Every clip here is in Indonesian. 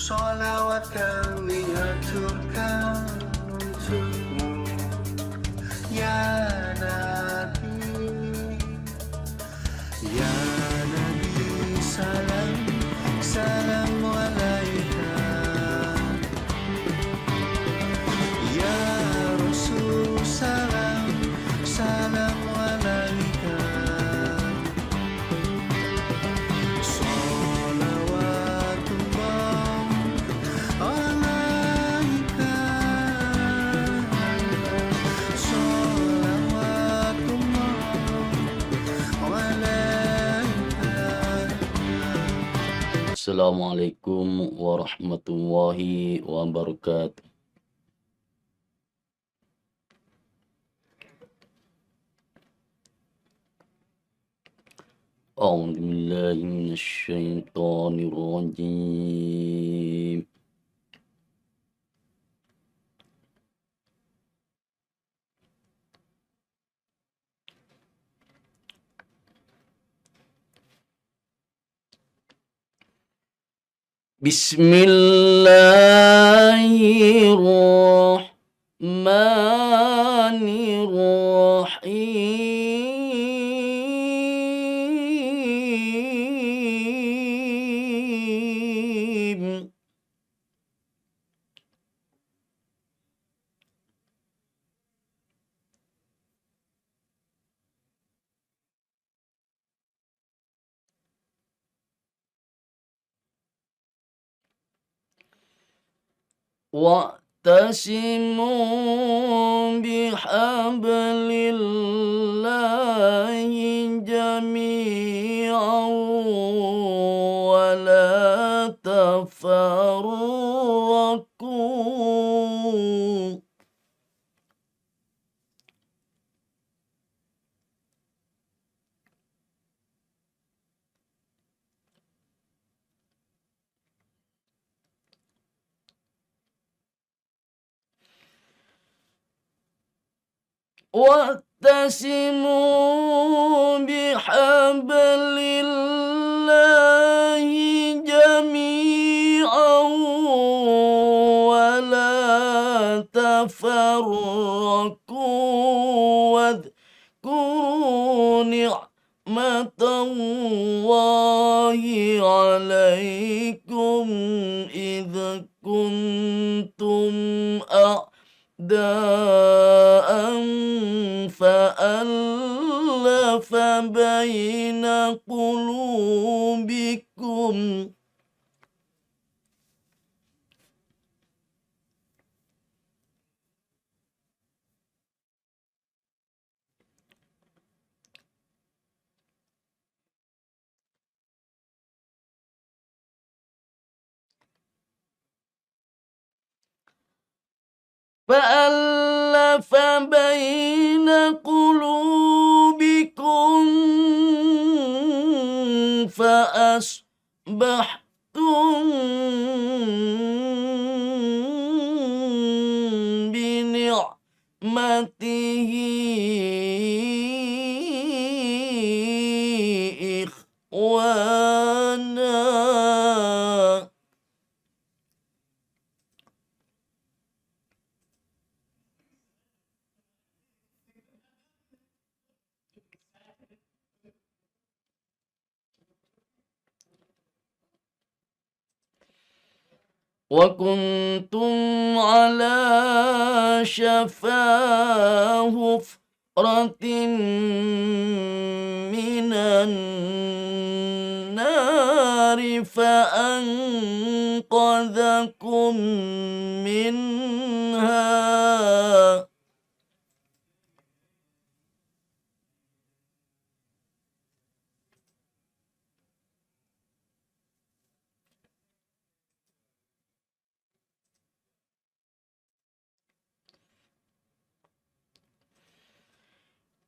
Sholawat kami aturkan untukmu, ya Nabi, ya Nabi, salam, salam alaika, ya Rasul, salam, salam alaika. Assalamualaikum warahmatullahi wabarakatuh. A'udzu billahi minasy syaithanir rajim. Bismillahirrahmanirrahim. Wa'tasimu bihablillahi jami'an wa la tafarraqu. Wa'tasimu bihablillahi jami'an wa la tafarraqu wadhkuru ni'matallahi 'alaikum idh kuntum a'da'an fa'allafa baina qulubikum فأصبحتم بنعمته إخوانا. وكنتم على شفا حفرة من النار فأنقذكم منها.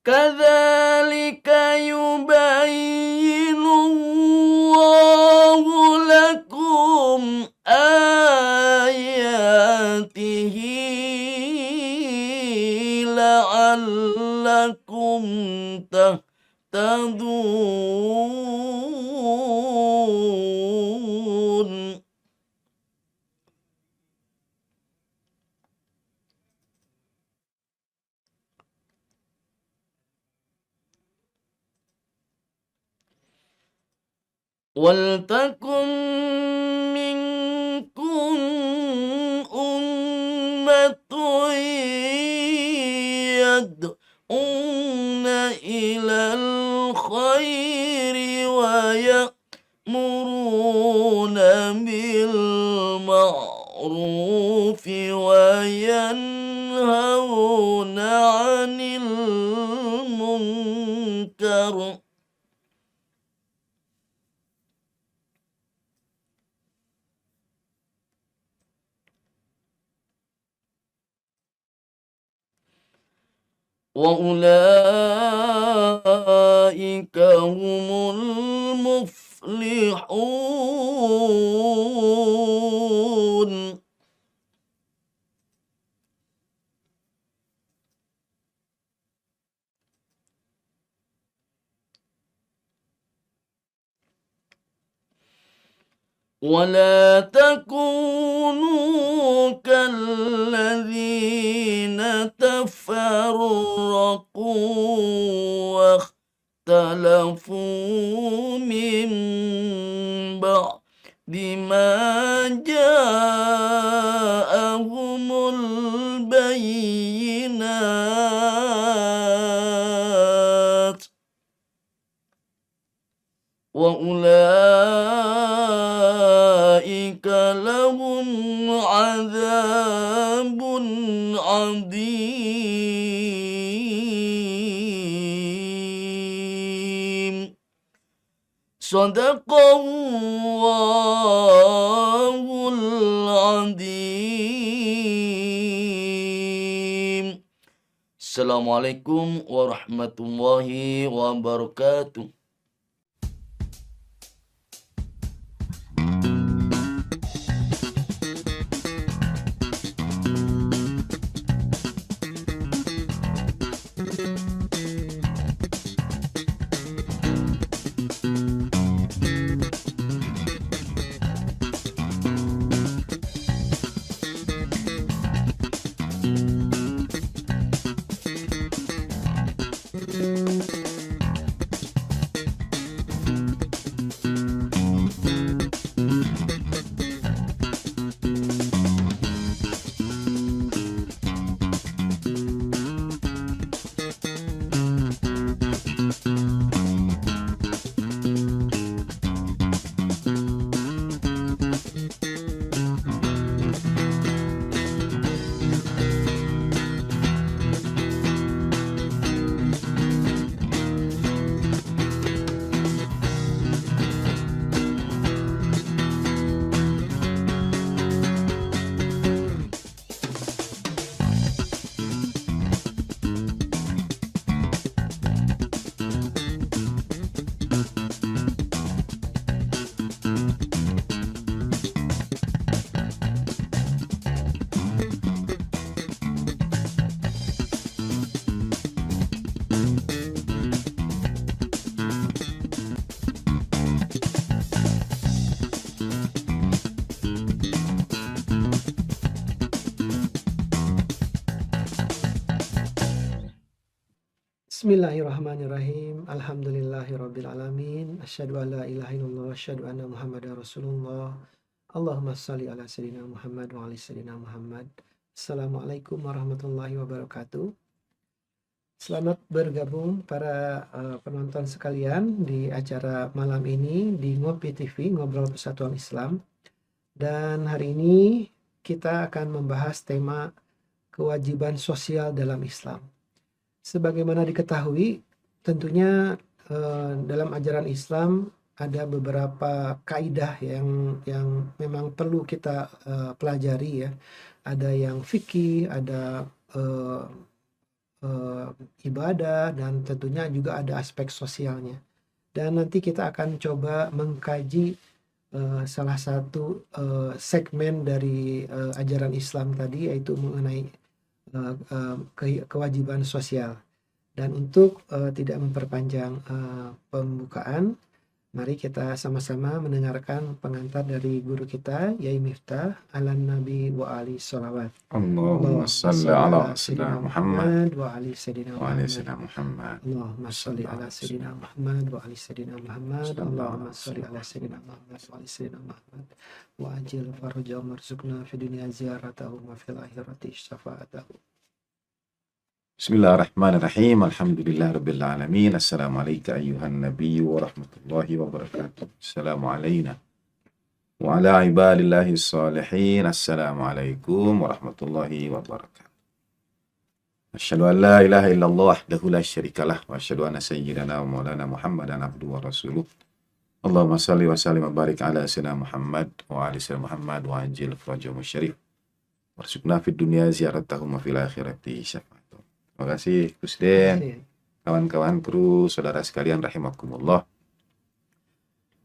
كذلك يبين الله لكم آياته لعلكم تهتدون. Waltakum minkum ummatun yad'una ilal khairi wa ya'muruna bil ma'rufi wa yanhauna 'anil munkar. Wa ulaika humul muflihun. ولا تكونوا كالذين تفرقوا واختلفوا من بعد ما جاءهم البينات وأولئك لهم عذاب عظيم. صدق الله العظيم. Assalamualaikum warahmatullahi wabarakatuh. Bismillahirrahmanirrahim. Alhamdulillahirabbil alamin. Asyhadu an la ilaha illallah wa asyhadu anna Muhammadar Rasulullah. Allahumma shalli ala sayyidina Muhammad wa ali sayyidina Muhammad. Assalamualaikum warahmatullahi wabarakatuh. Selamat bergabung para penonton sekalian di acara malam ini di Ngopi TV, Ngobrol Persatuan Islam. Dan hari ini kita akan membahas tema kewajiban sosial dalam Islam. Sebagaimana diketahui, tentunya dalam ajaran Islam ada beberapa kaidah yang memang perlu kita pelajari ya. Ada yang fikih, ada ibadah, dan tentunya juga ada aspek sosialnya. Dan nanti kita akan coba mengkaji salah satu segmen dari ajaran Islam tadi, yaitu mengenai kewajiban sosial. Dan untuk tidak memperpanjang pembukaan, Mari kita sama-sama mendengarkan pengantar dari guru kita, Yai Miftah, ala Nabi wa ali sholawat. Allahumma salli ala Sayyidina Muhammad wa ali Sayyidina wa ala Muhammad. Sayyidina Muhammad. Allahumma salli ala Sayyidina Muhammad wa ali Sayyidina Muhammad. Allahumma salli ala Sayyidina Muhammad wa ali Sayyidina Muhammad. Wa ajil faraja warzuqna fi dunya ziyaratahu wa fil akhirati syafa'atahu. Bismillahirrahmanirrahim. Alhamdulillah rabbil alamin. Assalamualaikum ayyuhan nabiyyu wa rahmatullahi wa barakatuh. Assalamu alayna wa ala ibadillahi salihin. Assalamualaikum warahmatullahi wabarakatuh. Asyhadu an la ilaha illallah wahdahu la syarikalah wa asyhadu anna sayyidana wa maulana Muhammadan abduhu wa rasuluh. Allahumma salli wa sallim wa barik ala sayyidina Muhammad wa ali sayyidina Muhammad wa ajil farajahu syarif. Warzuqna fid dunya ziyaratahum wa fil akhirati syafa'atuh. Terima kasih Gus Den, kawan-kawan kru, saudara sekalian rahimakumullah.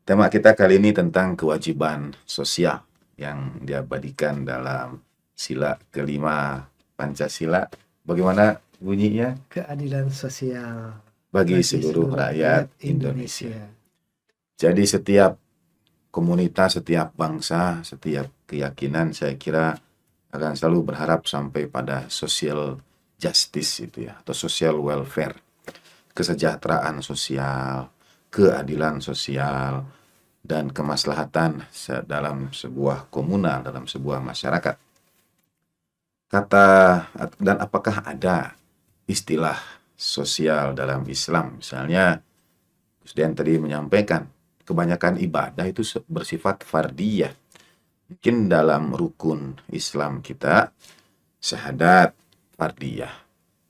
Tema kita kali ini tentang kewajiban sosial yang diabadikan dalam sila kelima Pancasila. Bagaimana bunyinya? Keadilan sosial Bagi seluruh rakyat Indonesia. Jadi setiap komunitas, setiap bangsa, setiap keyakinan saya kira akan selalu berharap sampai pada social justice itu ya, atau social welfare, kesejahteraan sosial, keadilan sosial, dan kemaslahatan dalam sebuah komunal, dalam sebuah masyarakat. Dan apakah ada istilah sosial dalam Islam? Misalnya, Gus Dian tadi menyampaikan, kebanyakan ibadah itu bersifat fardiyah. Mungkin dalam rukun Islam kita, syahadat fardiyah,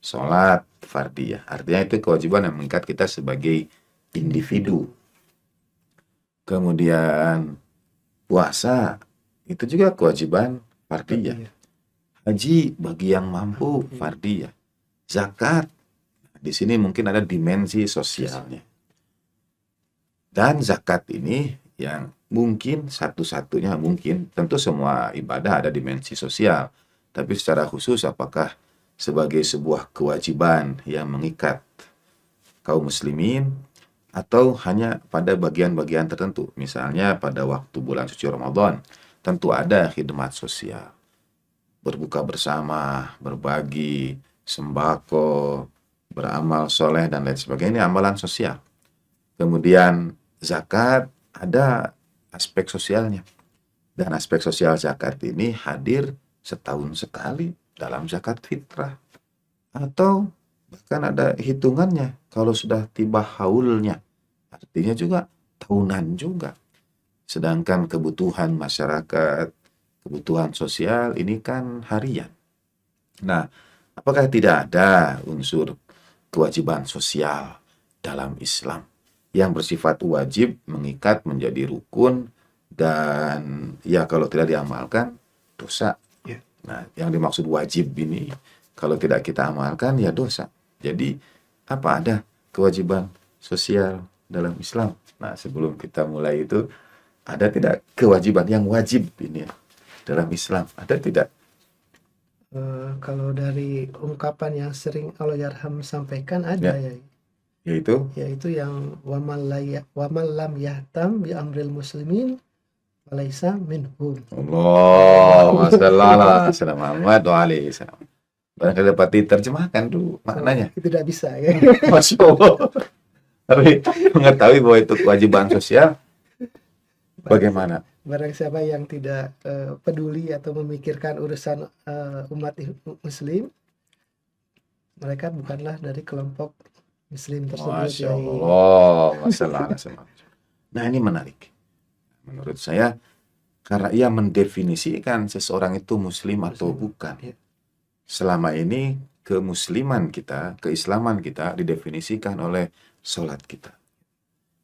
sholat fardiyah. Artinya itu kewajiban yang mengikat kita sebagai individu. Kemudian puasa itu juga kewajiban fardiyah. Haji bagi yang mampu fardiyah. Zakat, di sini mungkin ada dimensi sosialnya. Dan zakat ini yang mungkin satu-satunya, mungkin tentu semua ibadah ada dimensi sosial, tapi secara khusus apakah sebagai sebuah kewajiban yang mengikat kaum muslimin atau hanya pada bagian-bagian tertentu. Misalnya pada waktu bulan suci Ramadan tentu ada khidmat sosial, berbuka bersama, berbagi, sembako, beramal soleh dan lain sebagainya, ini amalan sosial. Kemudian zakat ada aspek sosialnya, dan aspek sosial zakat ini hadir setahun sekali dalam zakat fitrah, atau bahkan ada hitungannya kalau sudah tiba haulnya, artinya juga tahunan juga. Sedangkan kebutuhan masyarakat, kebutuhan sosial ini kan harian. Nah, apakah tidak ada unsur kewajiban sosial dalam Islam yang bersifat wajib, mengikat, menjadi rukun, dan ya kalau tidak diamalkan dosa. Nah, yang dimaksud wajib ini kalau tidak kita amalkan ya dosa. Jadi apa ada kewajiban sosial dalam Islam? Nah, sebelum kita mulai itu, ada tidak kewajiban yang wajib ini ya, dalam Islam? Ada tidak? Kalau dari ungkapan yang sering Allahyarham sampaikan ada ya. Yaitu yang waman lam yahtam bi amril muslimin Walaysa minhum. Allahumma shalli ala sayyidina Muhammad wa alaihi salam. Barangkali dapat diterjemahkan dulu maknanya. Tidak bisa ya. Masya Allah. Tapi mengetahui bahwa itu kewajiban sosial, bagaimana? Barang siapa yang tidak peduli atau memikirkan urusan umat muslim, mereka bukanlah dari kelompok muslim tersebut. Masya Allah. Nah, ini menarik. Menurut saya, karena ia mendefinisikan seseorang itu muslim atau bukan. Selama ini kemusliman kita, keislaman kita didefinisikan oleh sholat kita,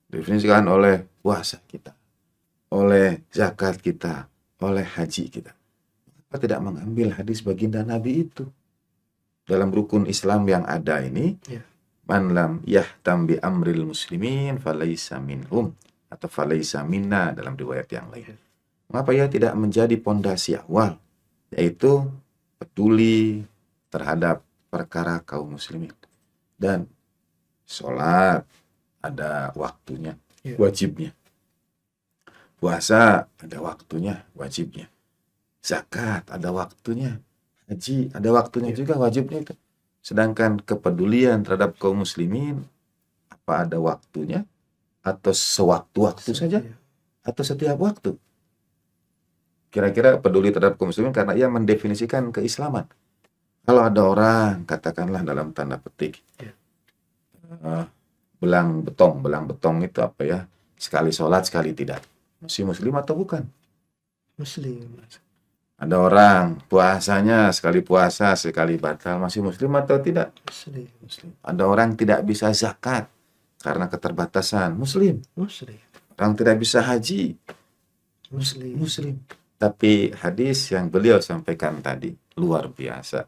didefinisikan oleh puasa kita, oleh zakat kita, oleh haji kita. Kita tidak mengambil hadis baginda Nabi itu dalam rukun Islam yang ada ini. Man lam yahtam bi amril muslimin falaysa minhum, atau falaysa minna dalam riwayat yang lain. Mengapa ia tidak menjadi pondasi awal, yaitu peduli terhadap perkara kaum muslimin. Dan sholat ada waktunya, Iya. wajibnya. Puasa ada waktunya, wajibnya. Zakat ada waktunya. Haji ada waktunya Iya. juga, wajibnya itu. Sedangkan kepedulian terhadap kaum muslimin, apa ada waktunya? Atau sewaktu-waktu saja? Iya. Atau setiap waktu? Kira-kira peduli terhadap kaum muslimin karena ia mendefinisikan keislaman. Kalau ada orang, katakanlah dalam tanda petik, Iya. belang betong itu apa ya? Sekali sholat, sekali tidak. Masih muslim atau bukan? Muslim. Ada orang puasanya sekali puasa, sekali batal, masih muslim atau tidak? Muslim. Muslim. Ada orang tidak bisa zakat karena keterbatasan, muslim. Muslim. Orang tidak bisa haji, Muslim. muslim. Tapi hadis yang beliau sampaikan tadi luar biasa.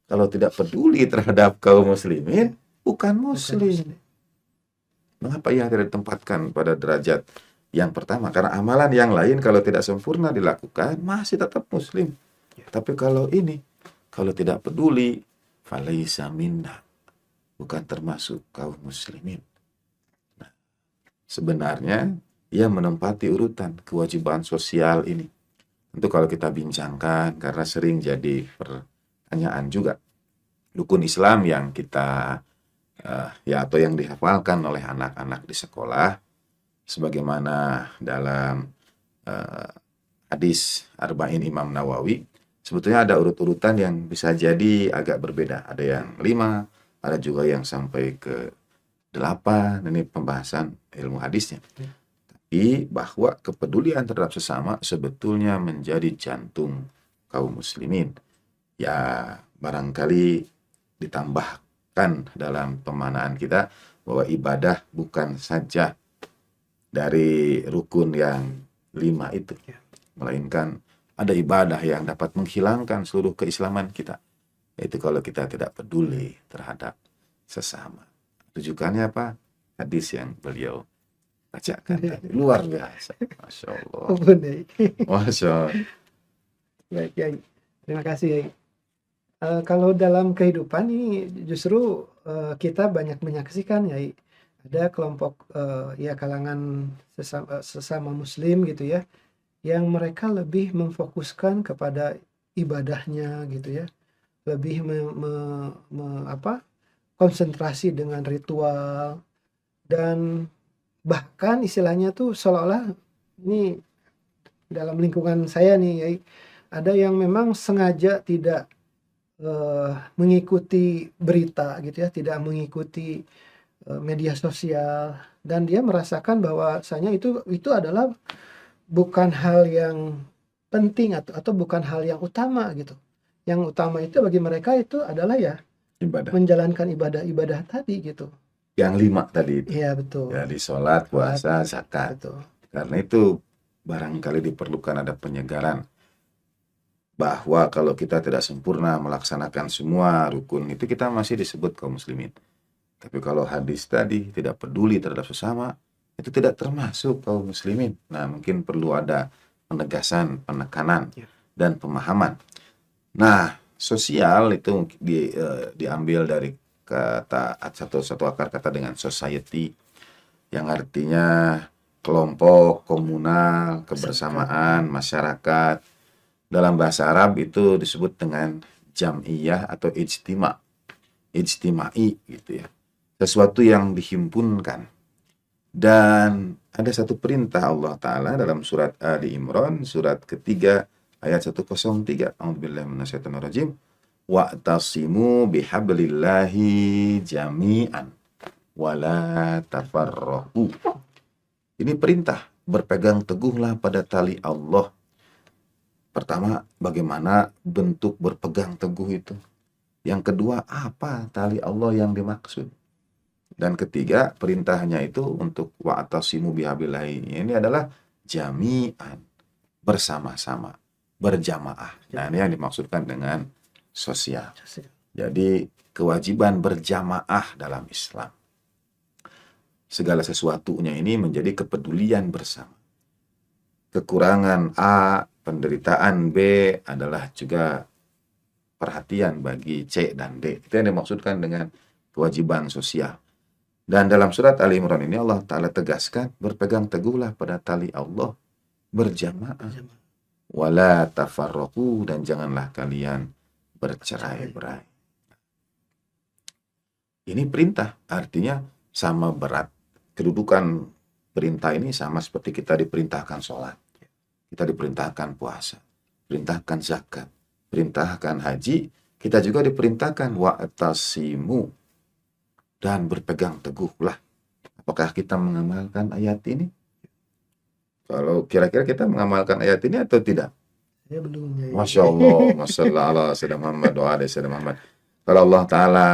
Kalau tidak peduli terhadap kaum muslimin, bukan Bukan muslim. Mengapa ia tidak ditempatkan pada derajat yang pertama? Karena amalan yang lain kalau tidak sempurna dilakukan, masih tetap muslim. Tapi kalau ini, kalau tidak peduli, falaisa minna, bukan termasuk kaum muslimin. Nah, sebenarnya ia menempati urutan kewajiban sosial ini. Tentu kalau kita bincangkan, karena sering jadi pertanyaan juga, rukun Islam yang kita ya atau yang dihafalkan oleh anak-anak di sekolah, sebagaimana dalam hadis Arba'in Imam Nawawi, sebetulnya ada urut-urutan yang bisa jadi agak berbeda. Ada yang 5, ada juga yang sampai ke 8. Ini pembahasan ilmu hadisnya. Tapi bahwa kepedulian terhadap sesama sebetulnya menjadi jantung kaum muslimin. Ya barangkali ditambahkan dalam pemanaan kita bahwa ibadah bukan saja dari rukun yang 5 itu, melainkan ada ibadah yang dapat menghilangkan seluruh keislaman kita, yaitu kalau kita tidak peduli terhadap sesama. Rujukannya apa? Hadis yang beliau bacakan tadi. Luar biasa, Masya Allah. Ampun, Yai. Masya Allah. Baik, Yai. Terima kasih, Yai. Kalau dalam kehidupan ini justru kita banyak menyaksikan, Yai, ada kelompok ya kalangan sesama muslim gitu ya, yang mereka lebih memfokuskan kepada ibadahnya gitu ya, lebih konsentrasi dengan ritual, dan bahkan istilahnya tuh seolah-olah ini dalam lingkungan saya nih, Yai, ada yang memang sengaja tidak mengikuti berita gitu ya, tidak mengikuti media sosial, dan dia merasakan bahwasanya itu adalah bukan hal yang penting atau bukan hal yang utama gitu. Yang utama itu bagi mereka itu adalah ya Ibadah. menjalankan ibadah-ibadah tadi gitu. Yang 5 tadi itu. Iya betul. Ya, di sholat, puasa, zakat. Betul. Karena itu barangkali diperlukan ada penyegaran. Bahwa kalau kita tidak sempurna melaksanakan semua rukun itu, kita masih disebut kaum muslimin. Tapi kalau hadis tadi tidak peduli terhadap sesama, itu tidak termasuk kaum muslimin. Nah, mungkin perlu ada penegasan, penekanan, dan pemahaman. Nah, sosial itu diambil dari kata satu akar kata dengan society, yang artinya kelompok, komunal, kebersamaan, masyarakat. Dalam bahasa Arab itu disebut dengan jam'iyah atau ijtima'i gitu ya. Sesuatu yang dihimpunkan. Dan ada satu perintah Allah Ta'ala dalam surat Ali Imran, surat ketiga, ayat 103. A'udzubillahi minasyaitonirrajim. Wa'tasimu bihablillahi jami'an wala tafarraqu. Ini perintah, berpegang teguhlah pada tali Allah. Pertama, bagaimana bentuk berpegang teguh itu? Yang kedua, apa tali Allah yang dimaksud? Dan ketiga, perintahnya itu untuk wa'tasimu bihablillahi. Ini adalah jami'an, bersama-sama, berjamaah. Nah, ini yang dimaksudkan dengan sosial. Jadi, kewajiban berjamaah dalam Islam. Segala sesuatunya ini menjadi kepedulian bersama. Kekurangan A, penderitaan B adalah juga perhatian bagi C dan D. Itu yang dimaksudkan dengan kewajiban sosial. Dan dalam surat Ali Imran ini Allah Ta'ala tegaskan, berpegang teguhlah pada tali Allah berjamaah. Wala tafarraqu, dan janganlah kalian bercerai-berai. Ini perintah, artinya sama berat. Kedudukan perintah ini sama seperti kita diperintahkan sholat, kita diperintahkan puasa, perintahkan zakat, perintahkan haji, kita juga diperintahkan wa'tasimu, dan berpegang teguhlah. Apakah kita mengamalkan ayat ini? Kalau kira-kira kita mengamalkan ayat ini atau tidak? Saya belum ya. Masya Allah, Masya Allah, Sayyidina Muhammad, doa dari Sayyidina Muhammad. Kalau Allah Ta'ala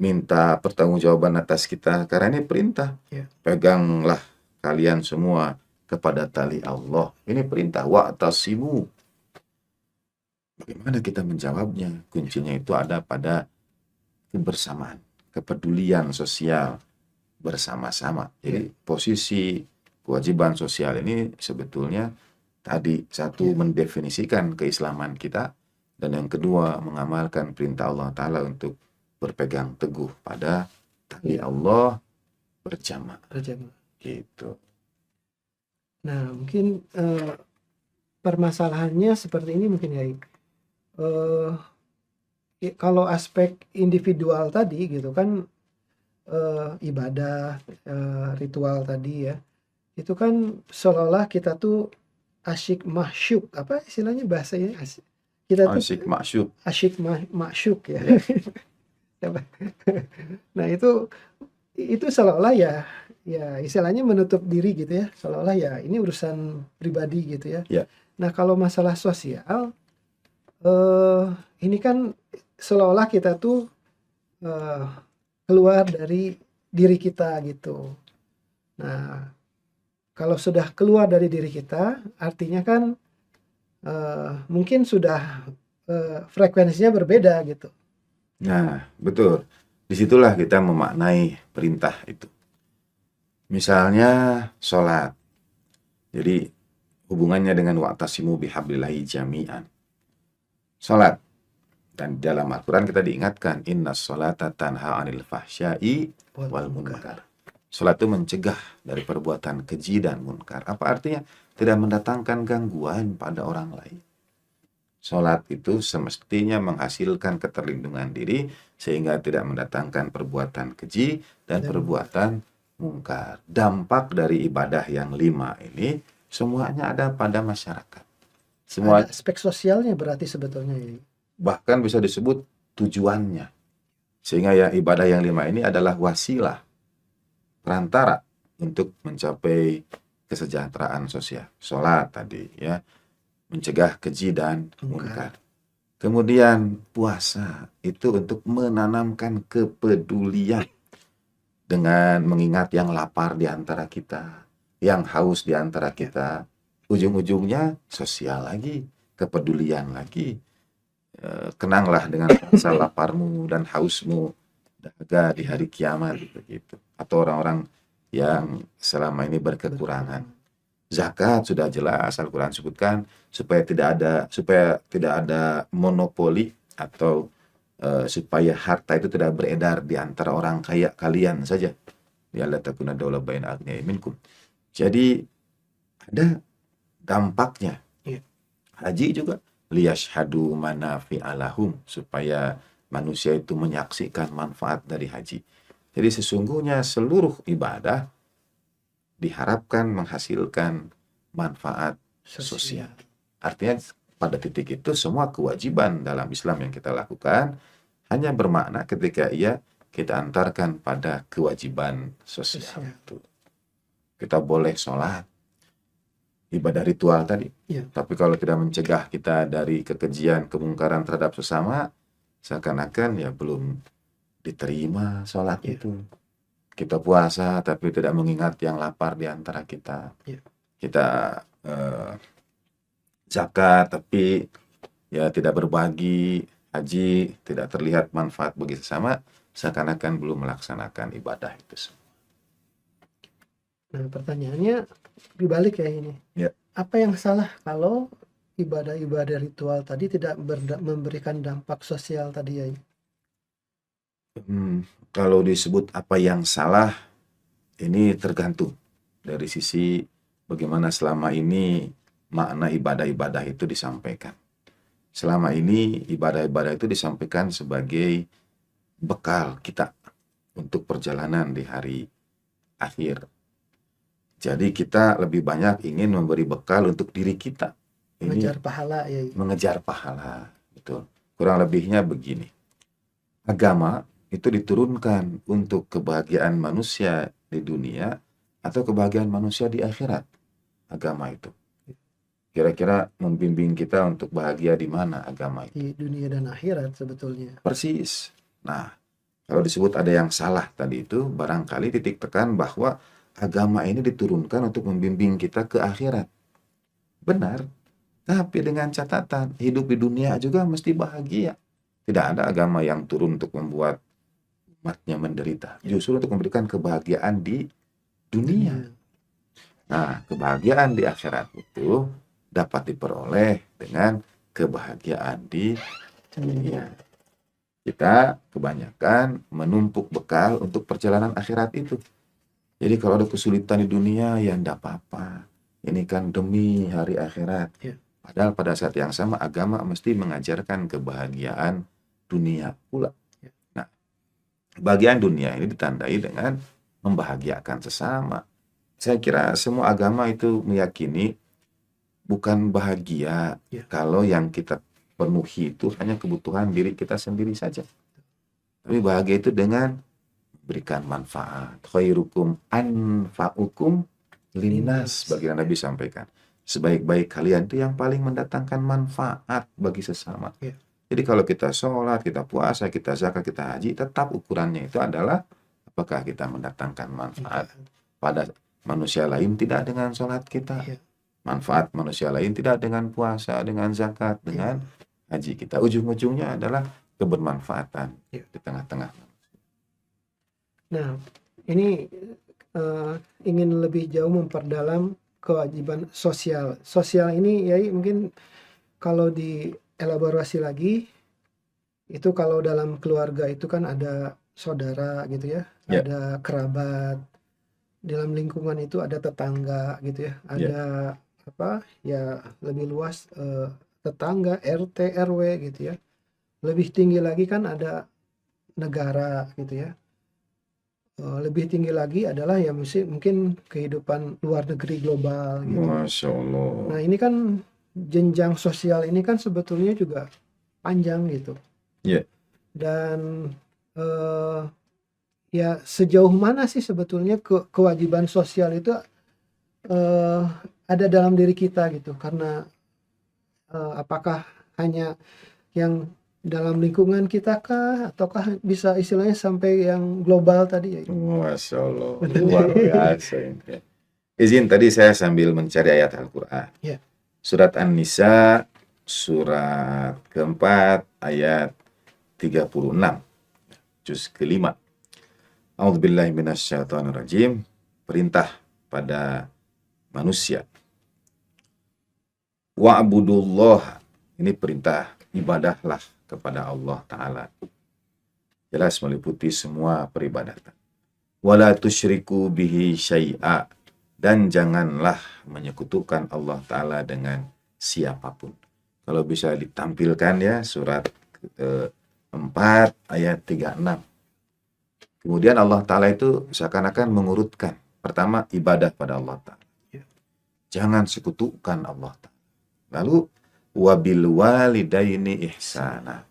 minta pertanggungjawaban atas kita, karena ini perintah. Ya. Peganglah kalian semua kepada tali Allah. Ini perintah, wa'tasimu. Bagaimana kita menjawabnya? Kuncinya itu ada pada kebersamaan, kepedulian sosial bersama-sama. Jadi posisi kewajiban sosial ini sebetulnya tadi satu mendefinisikan keislaman kita, dan yang kedua mengamalkan perintah Allah Ta'ala untuk berpegang teguh pada tali Allah berjamaah. Gitu. Nah, mungkin permasalahannya seperti ini mungkin ya. Kalau aspek individual tadi gitu kan, ibadah, ritual tadi ya, itu kan seolah-olah kita tuh asyik mahsyuk, apa istilahnya bahasanya, kita tuh Asyik masyuk. asyik mahsyuk ya. Nah itu seolah-olah ya istilahnya menutup diri gitu ya, seolah-olah ya ini urusan pribadi gitu ya. Ya. Nah kalau masalah sosial, ini kan seolah-olah kita tuh keluar dari diri kita gitu. Nah kalau sudah keluar dari diri kita, artinya kan mungkin sudah frekuensinya berbeda gitu. Nah, betul. Disitulah kita memaknai perintah itu. Misalnya sholat. Jadi hubungannya dengan wa'tasimu bihablillahi jami'an. Sholat. Dan dalam Al-Quran kita diingatkan, innas sholata tanha 'anil fahsya'i wal munkar. Sholat itu mencegah dari perbuatan keji dan munkar. Apa artinya? Tidak mendatangkan gangguan pada orang lain. Sholat itu semestinya menghasilkan keterlindungan diri sehingga tidak mendatangkan perbuatan keji dan perbuatan mungkar. Dampak dari ibadah yang 5 ini semuanya ada pada masyarakat. Semua Ada aspek sosialnya berarti sebetulnya ya. bahkan bisa disebut tujuannya. Sehingga ya ibadah yang 5 ini adalah wasilah, perantara untuk mencapai kesejahteraan sosial. Sholat tadi ya, mencegah keji dan munkar. Kemudian puasa itu untuk menanamkan kepedulian dengan mengingat yang lapar di antara kita, yang haus di antara kita. Ujung-ujungnya sosial lagi, kepedulian lagi. Kenanglah dengan rasa laparmu dan hausmu dahaga di hari kiamat begitu. Atau orang-orang yang selama ini berkekurangan. Zakat sudah jelas Al-Quran sebutkan supaya tidak ada monopoli atau supaya harta itu tidak beredar di antara orang kaya kalian saja. Ya la takuna daula baina aghniyai minkum. Jadi ada dampaknya. Haji juga liyashhadu manafi'a lahum, supaya manusia itu menyaksikan manfaat dari haji. Jadi sesungguhnya seluruh ibadah diharapkan menghasilkan manfaat sosial. Artinya pada titik itu semua kewajiban dalam Islam yang kita lakukan hanya bermakna ketika kita antarkan pada kewajiban sosial itu. Kita boleh sholat, ibadah ritual tadi. Tapi kalau tidak mencegah kita dari kekejian, kemungkaran terhadap sesama, seakan-akan ya belum diterima sholat itu. Kita puasa tapi tidak mengingat yang lapar di antara kita. Kita zakat tapi ya tidak berbagi, haji tidak terlihat manfaat bagi sesama, seakan-akan belum melaksanakan ibadah itu semua. Nah pertanyaannya dibalik ya ini. Apa yang salah kalau ibadah-ibadah ritual tadi tidak memberikan dampak sosial tadi ya? Kalau disebut apa yang salah, ini tergantung dari sisi bagaimana selama ini makna ibadah-ibadah itu disampaikan. Selama ini ibadah-ibadah itu disampaikan sebagai bekal kita untuk perjalanan di hari akhir. Jadi kita lebih banyak ingin memberi bekal untuk diri kita. Ini Mengejar pahala ya. mengejar pahala. Betul. Kurang lebihnya begini. Agama itu diturunkan untuk kebahagiaan manusia di dunia atau kebahagiaan manusia di akhirat. Agama itu. Kira-kira membimbing kita untuk bahagia di mana agama itu? Di dunia dan akhirat sebetulnya. Persis. Nah, kalau disebut ada yang salah tadi itu, barangkali titik tekan bahwa agama ini diturunkan untuk membimbing kita ke akhirat. Benar. Tapi dengan catatan, hidup di dunia juga mesti bahagia. Tidak ada agama yang turun untuk membuat umatnya menderita. Justru untuk memberikan kebahagiaan di dunia. Nah, kebahagiaan di akhirat itu dapat diperoleh dengan kebahagiaan di dunia. Kita kebanyakan menumpuk bekal untuk perjalanan akhirat itu. Jadi kalau ada kesulitan di dunia, ya enggak apa-apa. Ini kan demi hari akhirat. Ya. Padahal pada saat yang sama agama mesti mengajarkan kebahagiaan dunia pula. Ya. Nah, kebahagiaan dunia ini ditandai dengan membahagiakan sesama. Saya kira semua agama itu meyakini bukan bahagia Ya. kalau yang kita penuhi itu hanya kebutuhan diri kita sendiri saja. Tapi bahagia itu dengan berikan manfaat. Khairukum anfa'ukum linnas, bagi Nabi sampaikan. Sebaik-baik kalian itu yang paling mendatangkan manfaat bagi sesama. Ya. Jadi kalau kita sholat, kita puasa, kita zakat, kita haji, tetap ukurannya itu adalah apakah kita mendatangkan manfaat pada manusia lain tidak dengan sholat kita. Ya. Manfaat manusia lain tidak dengan puasa, dengan zakat, dengan haji kita. Ujung-ujungnya adalah kebermanfaatan Ya. di tengah-tengah. Nah, ini ingin lebih jauh memperdalam kewajiban sosial. Sosial ini ya mungkin kalau dielaborasi lagi, itu kalau dalam keluarga itu kan ada saudara gitu ya, Ya. ada kerabat, dalam lingkungan itu ada tetangga gitu ya, ada apa ya lebih luas tetangga, RT, RW gitu ya. Lebih tinggi lagi kan ada negara gitu ya. Lebih tinggi lagi adalah ya mungkin kehidupan luar negeri global gitu. Masya Allah. Nah ini kan jenjang sosial ini kan sebetulnya juga panjang gitu. Iya. Dan ya sejauh mana sih sebetulnya kewajiban sosial itu ada dalam diri kita gitu. Karena apakah hanya yang dalam lingkungan kita kah, ataukah bisa istilahnya sampai yang global tadi ya? Masya Allah, luar biasa ini. Izin tadi saya sambil mencari ayat Al-Quran. Ya. Surat An-Nisa, surat keempat, ayat 36, juz kelima. A'udzubillahi minasyaitonirrajim. Perintah pada manusia. Wa'budullah. Ini perintah, ibadahlah kepada Allah Ta'ala. Jelas meliputi semua peribadatan. Wala tusyriku bihi syai'a. Dan janganlah menyekutukan Allah Ta'ala dengan siapapun. Kalau bisa ditampilkan ya, surat 4 ayat 36. Kemudian Allah Ta'ala itu seakan-akan mengurutkan. Pertama, ibadah pada Allah Ta'ala. Jangan sekutukan Allah Ta'ala. Lalu, wabil walidaini ihsana.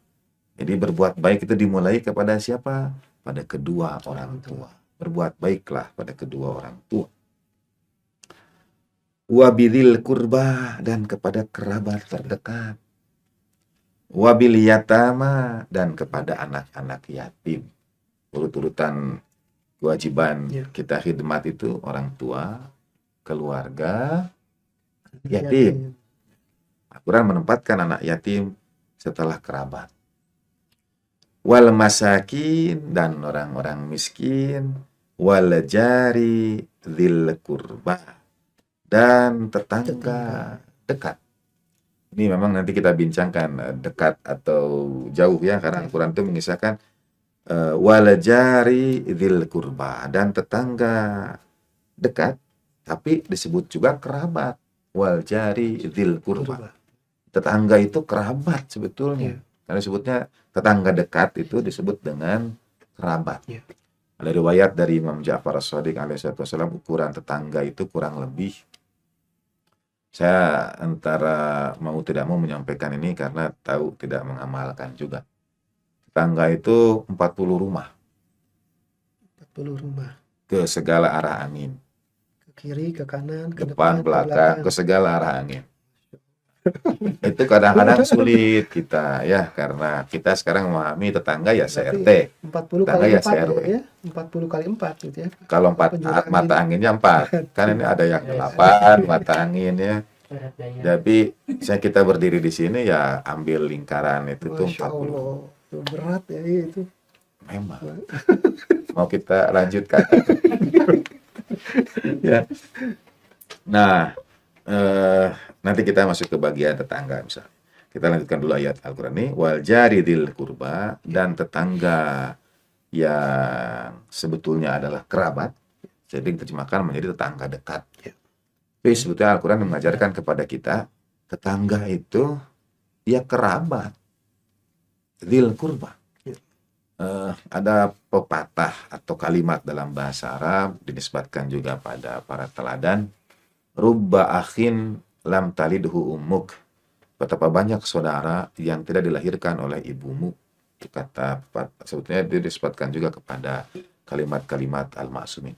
Jadi berbuat baik itu dimulai kepada siapa? Pada kedua orang tua. Berbuat baiklah pada kedua orang tua. Wabilil kurba, dan kepada kerabat terdekat. Wabil yatama, dan kepada anak-anak yatim. Urut-urutan kewajiban kita khidmat itu orang tua, keluarga, yatim. Al-Quran menempatkan anak yatim setelah kerabat. Wal masakin, dan orang-orang miskin. Wal jari dzil qurba, dan tetangga dekat. Ini memang nanti kita bincangkan dekat atau jauh ya, karena Al-Quran itu mengisahkan wal jari dzil qurba, dan tetangga dekat tapi disebut juga kerabat. Wal jari dzil qurba. Kurba. Tetangga itu kerabat sebetulnya. Iya. Karena disebutnya tetangga dekat itu disebut dengan kerabat. Iya. Ada riwayat dari Imam Ja'far As-Shadiq alaihissalam, ukuran tetangga itu kurang lebih, saya antara mau tidak mau menyampaikan ini karena tahu tidak mengamalkan juga. Tetangga itu 40 rumah 40 rumah. ke segala arah angin. Ke kiri, ke kanan, ke Depan, depan, ke belakang, ke segala arah angin. Itu kadang-kadang sulit kita ya, karena kita sekarang memahami tetangga ya Berarti CRT. 40 Tetangga kali ya 4 CRW. ya. 40 kali 4 gitu ya. Kalau Penjuru mata angin. anginnya 4, kan ini ada yang 8 mata angin ya. Tapi saya kita berdiri di sini ya ambil lingkaran itu tuh Masya 40. Allah. Itu berat ya itu. Memang. Mau kita lanjutkan. Ya. Nah, nanti kita masuk ke bagian tetangga misalnya. Kita lanjutkan dulu ayat Al-Quran ini. Wal jari dzil qurba, dan tetangga yang sebetulnya adalah kerabat. Jadi diterjemahkan menjadi tetangga dekat. Tapi sebetulnya Al-Quran mengajarkan kepada kita, tetangga itu ya kerabat. Dzil qurba. Ada pepatah atau kalimat dalam bahasa Arab dinisbatkan juga pada para teladan, rubba akhin lam talidhu ummuk, betapa banyak saudara yang tidak dilahirkan oleh ibumu. Itu kata sebetulnya dinisbatkan juga kepada kalimat-kalimat al-ma'sumin.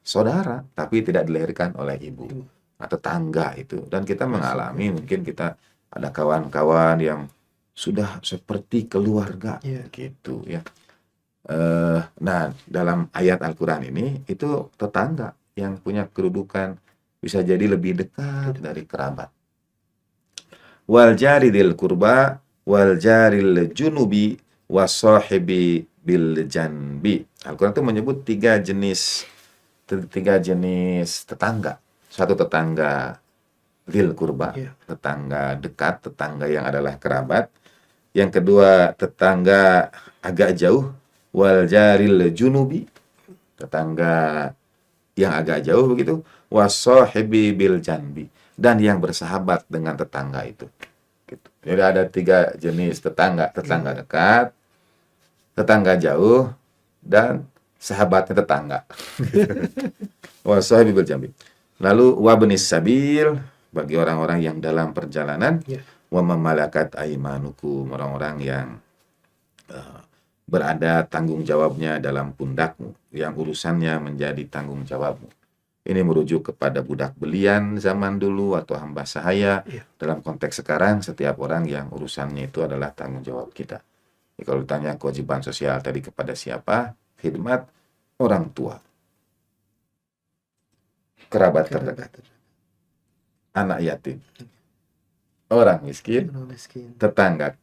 Saudara tapi tidak dilahirkan oleh ibu. Nah, tetangga itu, dan kita mengalami, mungkin kita ada kawan-kawan yang sudah seperti keluarga, gitu ya. Nah, dalam ayat Al-Quran ini itu tetangga yang punya kedudukan bisa jadi lebih dekat dari kerabat. Wal jari dzil qurba wal jaril junubi wasahibi bil janbi. Al-Quran itu menyebut tiga jenis tetangga. Satu tetangga dzil qurba, tetangga dekat, tetangga yang adalah kerabat. Yang kedua tetangga agak jauh, wal jaril junubi, tetangga yang agak jauh begitu, wasahibi bil janbi, dan yang bersahabat dengan tetangga itu. Gitu. Jadi ada tiga jenis tetangga dekat, tetangga jauh, dan sahabatnya tetangga. Wasahibi bil janbi. Lalu wabnis sabil, bagi orang-orang yang dalam perjalanan, wa mamalakat aimanukum, orang-orang yang berada tanggung jawabnya dalam pundakmu, yang urusannya menjadi tanggung jawabmu. Ini merujuk kepada budak belian zaman dulu atau hamba sahaya. Dalam konteks sekarang, setiap orang yang urusannya itu adalah tanggung jawab kita. Jadi, kalau ditanya kewajiban sosial tadi kepada siapa? Khidmat orang tua, kerabat terdekat, anak yatim, orang miskin, tetangga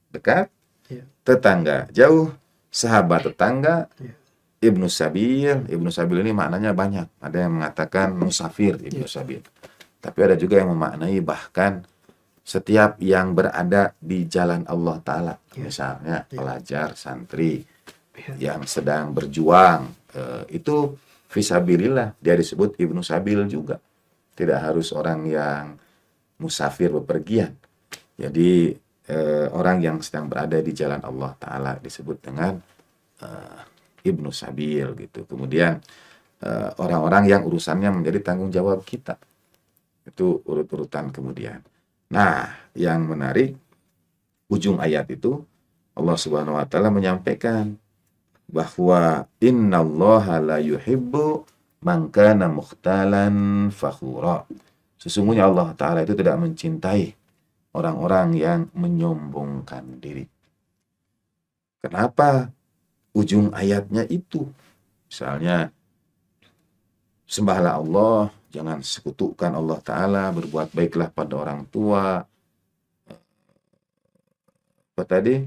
dekat, tetangga jauh, sahabat tetangga, Ibnu Sabil. Ibnu Sabil ini maknanya banyak. Ada yang mengatakan musafir Ibnu Sabil. Tapi ada juga yang memaknai bahkan setiap yang berada di jalan Allah Ta'ala. Misalnya pelajar, santri yang sedang berjuang, itu fisabilillah, dia disebut Ibnu Sabil juga. Tidak harus orang yang musafir bepergian. Jadi orang yang sedang berada di jalan Allah Ta'ala disebut dengan Ibnu Sabil gitu. Kemudian orang-orang yang urusannya menjadi tanggung jawab kita. Itu urut-urutan kemudian. Nah, yang menarik, ujung ayat itu Allah Subhanahu wa taala menyampaikan bahwa innallaha la yuhibbu man kana mukhtalan fakhura. Sesungguhnya Allah Ta'ala itu tidak mencintai orang-orang yang menyombongkan diri. Kenapa ujung ayatnya itu? Misalnya, sembahlah Allah, jangan sekutukan Allah Ta'ala, berbuat baiklah pada orang tua, apa tadi?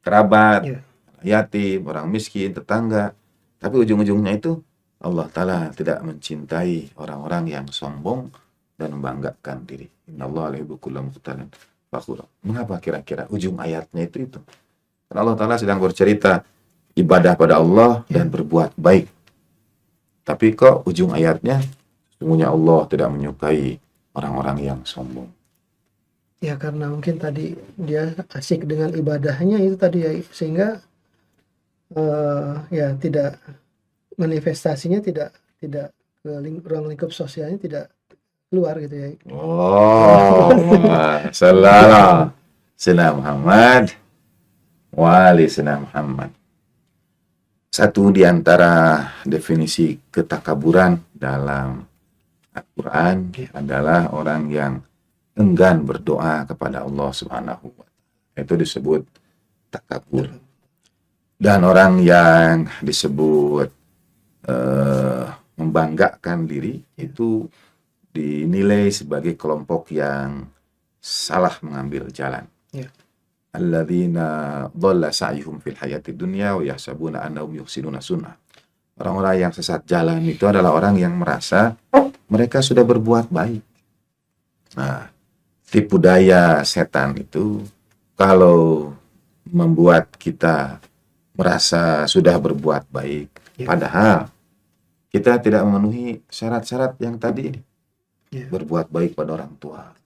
Kerabat, yatim, orang miskin, tetangga. Tapi ujung-ujungnya itu Allah Ta'ala tidak mencintai orang-orang yang sombong dan membanggakan diri. Innallaha la yuhibbu kulla mukhtalin fakhura. Mengapa kira-kira ujung ayatnya itu? Karena Allah Ta'ala sedang bercerita ibadah pada Allah dan berbuat baik. Tapi kok ujung ayatnya, sesungguhnya Allah tidak menyukai orang-orang yang sombong. Ya karena mungkin tadi dia asik dengan ibadahnya itu tadi ya, sehingga ya tidak manifestasinya tidak ke ruang lingkup sosialnya tidak keluar gitu ya. Oh, salam. Sayyidina Muhammad. Wali Sayyidina Muhammad. Satu di antara definisi ketakaburan dalam Al-Quran adalah orang yang enggan berdoa kepada Allah Subhanahu wa Ta'ala. Itu disebut takabur. Dan orang yang disebut membanggakan diri itu dinilai sebagai kelompok yang salah mengambil jalan. Ya. Alladzina dhalla sa'yuhum fil hayati dunya wa yahsabuna annahum yuhsinuna sunnah. Orang-orang yang sesat jalan itu adalah orang yang merasa mereka sudah berbuat baik. Nah, tipu daya setan itu kalau membuat kita merasa sudah berbuat baik, padahal kita tidak memenuhi syarat-syarat yang tadi. Berbuat baik pada orang tua,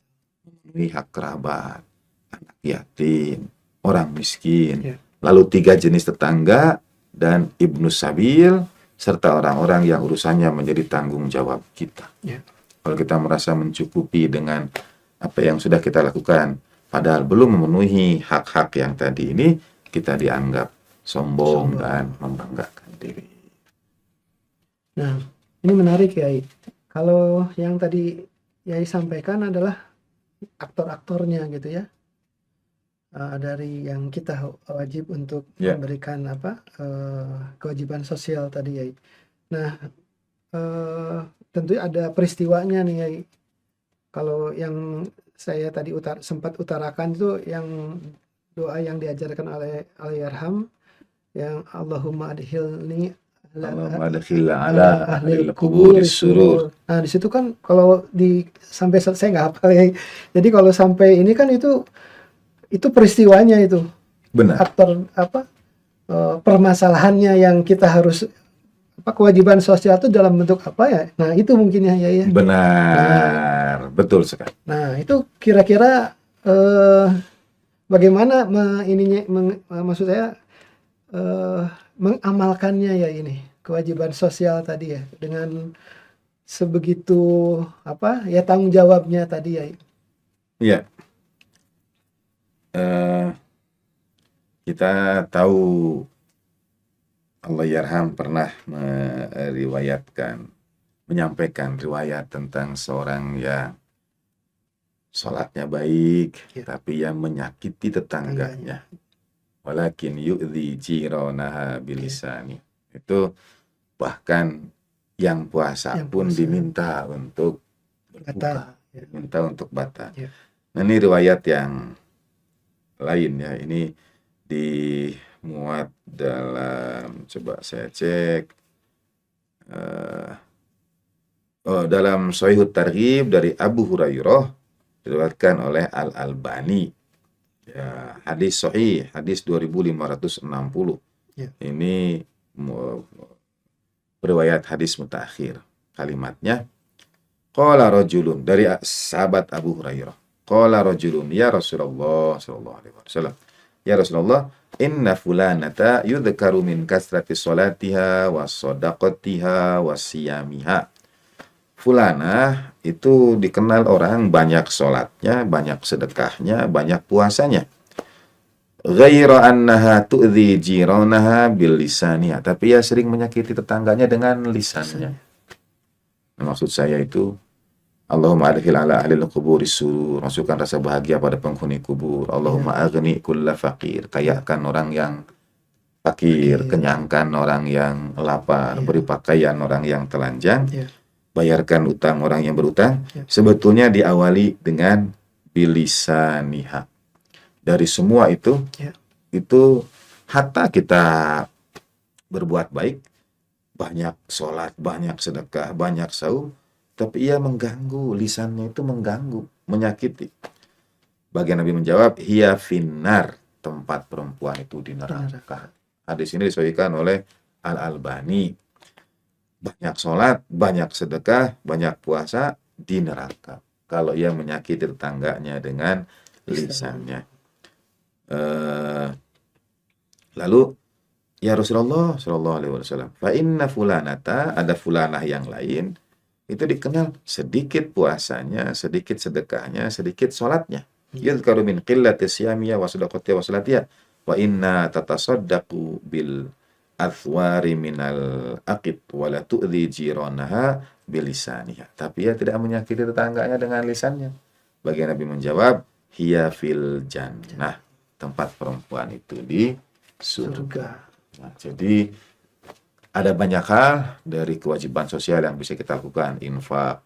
memenuhi hak kerabat, anak yatim, orang miskin, lalu 3 jenis tetangga dan ibnu sabil, serta orang-orang yang urusannya menjadi tanggung jawab kita. Kalau kita merasa mencukupi dengan apa yang sudah kita lakukan, padahal belum memenuhi hak-hak yang tadi ini, kita dianggap sombong dan membanggakan diri. Nah, ini menarik ya. Kalau yang tadi Yai sampaikan adalah aktor-aktornya gitu ya. Dari yang kita wajib untuk memberikan kewajiban sosial tadi Yai. Nah, tentu ada peristiwanya nih Yai. Kalau yang saya tadi sempat utarakan itu yang doa yang diajarkan oleh Al-Yarham yang Allahumma adkhilni ala ahli kubur surur. Nah, di situ kan kalau sampai saya nggak hafal ya. Jadi kalau sampai ini kan itu peristiwanya itu. Benar. Aktor permasalahannya yang kita harus kewajiban sosial itu dalam bentuk apa ya? Nah, itu mungkin ya. Benar. Betul sekali. Nah, itu kira-kira bagaimana maksud saya mengamalkannya ya ini kewajiban sosial tadi ya dengan sebegitu tanggung jawabnya tadi ya. Iya. Kita tahu Allahyarham pernah menyampaikan riwayat tentang seorang yang sholatnya baik tapi yang menyakiti tetangganya. Walakin yu'dhi jiranaha bilisani. Itu bahkan yang puasa pun diminta untuk berbuka, diminta untuk batal. Nah, ini riwayat yang lain ya. Ini dimuat dalam, coba saya cek, dalam Shahihut Targhib dari Abu Hurairah, diriwayatkan oleh Al-Albani. Ya, hadis sahih, hadis 2560. Ini riwayat hadis mutakhir. Kalimatnya, qala rajulun, dari sahabat Abu Hurairah. Qala rajulun, ya Rasulullah sallallahu alaihi wasallam. Ya Rasulullah, inna fulanata yudhkaru min kasrati salatiha wa sadaqatiha wa siyamiha. Fulanah itu dikenal orang banyak sholatnya, banyak sedekahnya, banyak puasanya. Ghaira annaha tu'dhi jiranaha bil lisaniha. Tapi ia sering menyakiti tetangganya dengan lisannya. Nah, maksud saya itu, Allahumma adkhil ala ahlil kuburi surur. Masukkan rasa bahagia pada penghuni kubur. Allahumma aghni kulla faqir. Kayakan orang yang fakir. Kenyangkan orang yang lapar. Beri pakaian orang yang telanjang. Bayarkan utang orang yang berutang, sebetulnya diawali dengan bilisaniha. Dari semua itu hatta kita berbuat baik, banyak sholat, banyak sedekah, banyak saum, tapi ia mengganggu, lisannya itu mengganggu, menyakiti. Bagian Nabi menjawab, hiya finnar, tempat perempuan itu di neraka. neraka. Hadis ini disahihkan oleh Al-Albani. Banyak sholat, banyak sedekah, banyak puasa di neraka. Kalau ia menyakiti tetangganya dengan lisannya. Lalu ya Rasulullah Shallallahu Alaihi Wasallam, fa inna fulanata, ada fulanah yang lain itu dikenal sedikit puasanya, sedikit sedekahnya, sedikit sholatnya. Yadhkaru min qillati siyamiya wa sadaqatiha wa salatiha wa inna tatasaddaqu bil athwari minal aqid wa la tu'dhi jiranaha bilisaniha. Tapi ia tidak menyakiti tetangganya dengan lisannya. Bagian Nabi menjawab, hiya fil jannah. Tempat perempuan itu di surga. Nah, jadi ada banyak hal dari kewajiban sosial yang bisa kita lakukan. Infak,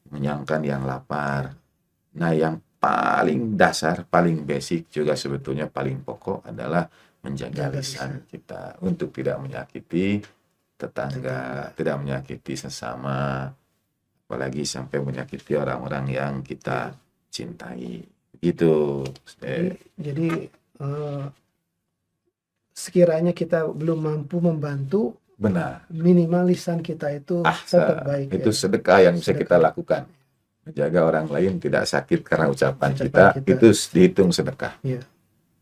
menyangkan yang lapar. Nah, yang paling dasar, paling basic juga sebetulnya paling pokok adalah menjaga lisan kita untuk tidak menyakiti tetangga, tidak menyakiti sesama, apalagi sampai menyakiti orang-orang yang kita cintai. Gitu. Jadi sekiranya kita belum mampu membantu, Benar. minimal lisan kita itu tetap baik. Itu ya. sedekah yang bisa kita lakukan. Menjaga orang lain tidak sakit karena ucapan kita, itu dihitung sedekah. Iya.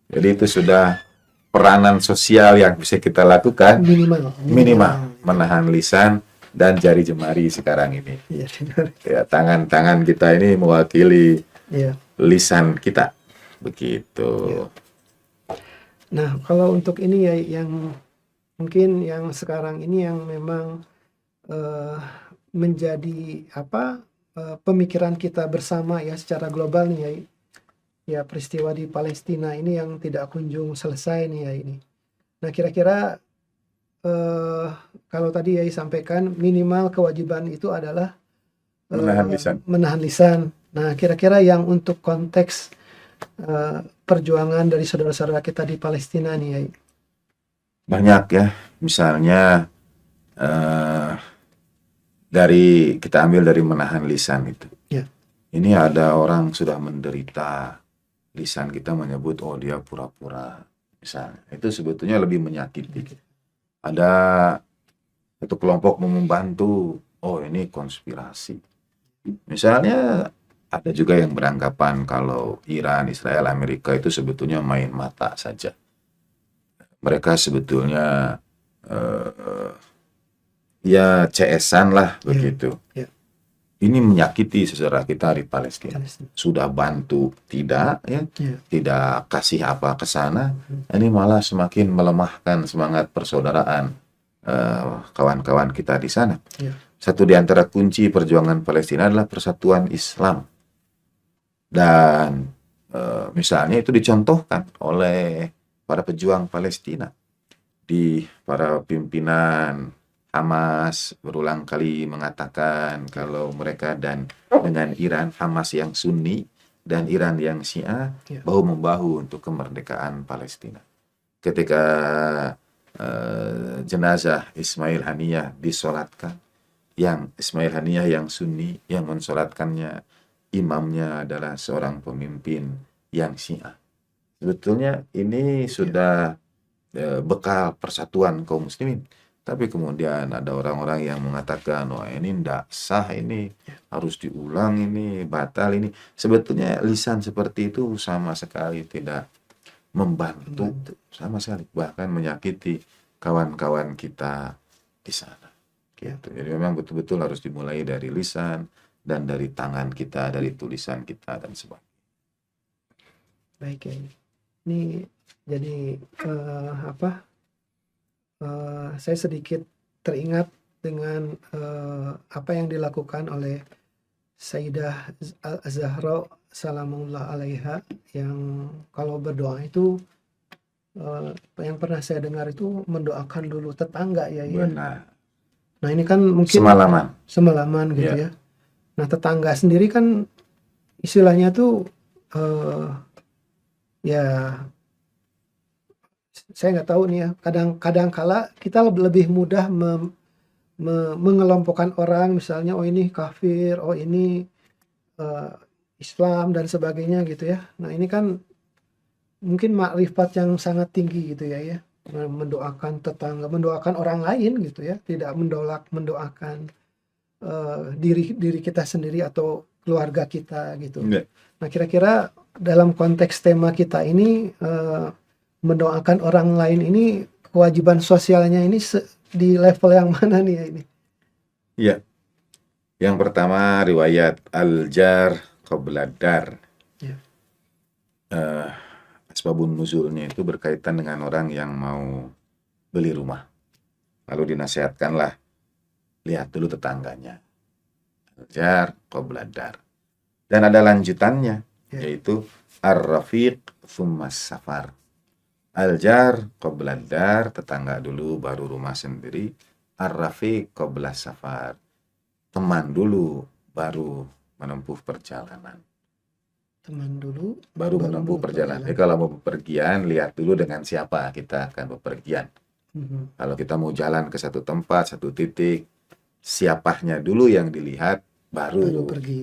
Jadi itu sudah peranan sosial yang bisa kita lakukan. Minimal menahan lisan dan jari jemari sekarang ini. Iya, Ya, tangan-tangan kita ini mewakili iya. lisan kita. Begitu. Iya. Nah, kalau untuk ini ya yang mungkin yang sekarang ini yang memang menjadi pemikiran kita bersama ya secara global nih ya. Ya, peristiwa di Palestina ini yang tidak kunjung selesai nih ya ini. Nah, kira-kira kalau tadi ya sampaikan minimal kewajiban itu adalah menahan lisan. Nah, kira-kira yang untuk konteks perjuangan dari saudara-saudara kita di Palestina nih ya. Banyak ya, misalnya kita ambil dari menahan lisan itu. Ya. Ini ada orang sudah menderita, lisan kita menyebut oh dia pura-pura, misalnya. Itu sebetulnya lebih menyakiti. Ada satu kelompok mau membantu, oh ini konspirasi. Misalnya ada juga yang beranggapan kalau Iran, Israel, Amerika itu sebetulnya main mata saja. Mereka sebetulnya ya CS-an lah begitu. Ya. Ini menyakiti saudara kita di Palestina. Sudah bantu tidak ya, tidak kasih apa ke sana. Ini malah semakin melemahkan semangat persaudaraan kawan-kawan kita di sana. Ya. Satu di antara kunci perjuangan Palestina adalah persatuan Islam. Dan misalnya itu dicontohkan oleh para pejuang Palestina, di para pimpinan Hamas berulang kali mengatakan kalau mereka dengan Iran, Hamas yang Sunni dan Iran yang Syiah, bahu-membahu untuk kemerdekaan Palestina. Ketika jenazah Ismail Haniyah disolatkan, yang Ismail Haniyah yang Sunni, yang mensolatkannya imamnya adalah seorang pemimpin yang Syiah. Sebetulnya ini sudah bekal persatuan kaum muslimin. Tapi kemudian ada orang-orang yang mengatakan, wah ini tidak sah, ini harus diulang, ini batal, ini. Sebetulnya lisan seperti itu sama sekali tidak membantu. Sama sekali. Bahkan menyakiti kawan-kawan kita di sana. Gitu. Jadi memang betul-betul harus dimulai dari lisan dan dari tangan kita, dari tulisan kita dan sebagainya. Baik ya. Ini jadi saya sedikit teringat dengan apa yang dilakukan oleh Sayyidah Az-Zahra salamullah alaiha, yang kalau berdoa itu yang pernah saya dengar itu mendoakan dulu tetangga ya. Benar. Nah ini kan mungkin semalaman gitu ya. Nah tetangga sendiri kan istilahnya tuh ya saya nggak tahu nih ya, kadang kala kita lebih mudah mengelompokkan orang, misalnya oh ini kafir, oh ini Islam dan sebagainya gitu ya. Nah ini kan mungkin makrifat yang sangat tinggi gitu ya, mendoakan tetangga, mendoakan orang lain gitu ya, tidak mendoakan diri kita sendiri atau keluarga kita gitu. Iya. Nah, kira-kira dalam konteks tema kita ini, mendoakan orang lain ini kewajiban sosialnya ini di level yang mana nih ya ini? Iya. Yang pertama riwayat Al-Jar qabla Dar. Ya. Asbabun nuzulnya itu berkaitan dengan orang yang mau beli rumah. Lalu dinasihatkanlah, lihat dulu tetangganya. Al-Jar qabla Dar. Dan ada lanjutannya, Ya. yaitu Ar-Rafiq thumma Safar. Al-Jar qabla Dar, tetangga dulu baru rumah sendiri. Ar-Rafiq qabla Safar, teman dulu baru menempuh perjalanan. Teman dulu Baru menempuh perjalanan. Jadi kalau mau bepergian, lihat dulu dengan siapa kita akan bepergian. Mhm. Kalau kita mau jalan ke satu tempat, satu titik, siapanya dulu yang dilihat, Baru baru pergi.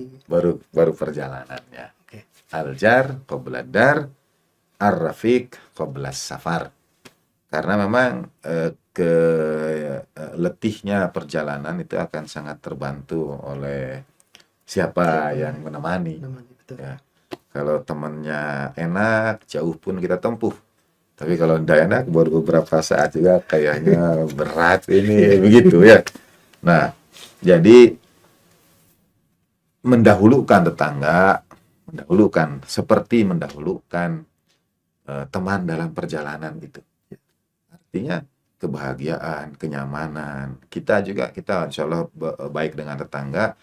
baru perjalanannya. Oke. Al-Jar qabla Dar, Ar-Rafiq qabla Safar. Karena memang letihnya perjalanan itu akan sangat terbantu oleh siapa yang menemani. Namanya betul. Ya. Kalau temannya enak, jauh pun kita tempuh. Tapi kalau tidak enak, baru beberapa saat juga kayaknya berat ini, begitu ya. Nah, jadi mendahulukan tetangga, seperti mendahulukan teman dalam perjalanan itu. Artinya kebahagiaan, kenyamanan. Kita insya Allah baik dengan tetangga.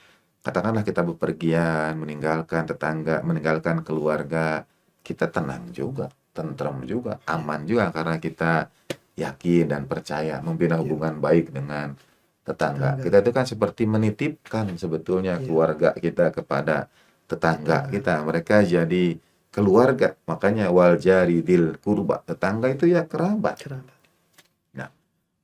Katakanlah kita bepergian, meninggalkan tetangga, meninggalkan keluarga, kita tenang juga, tentram juga, aman juga karena kita yakin dan percaya membina hubungan baik dengan tetangga. Kita itu kan seperti menitipkan sebetulnya keluarga kita kepada tetangga kita. Mereka jadi keluarga, makanya wal jari dil kurba, tetangga itu ya kerabat. Nah,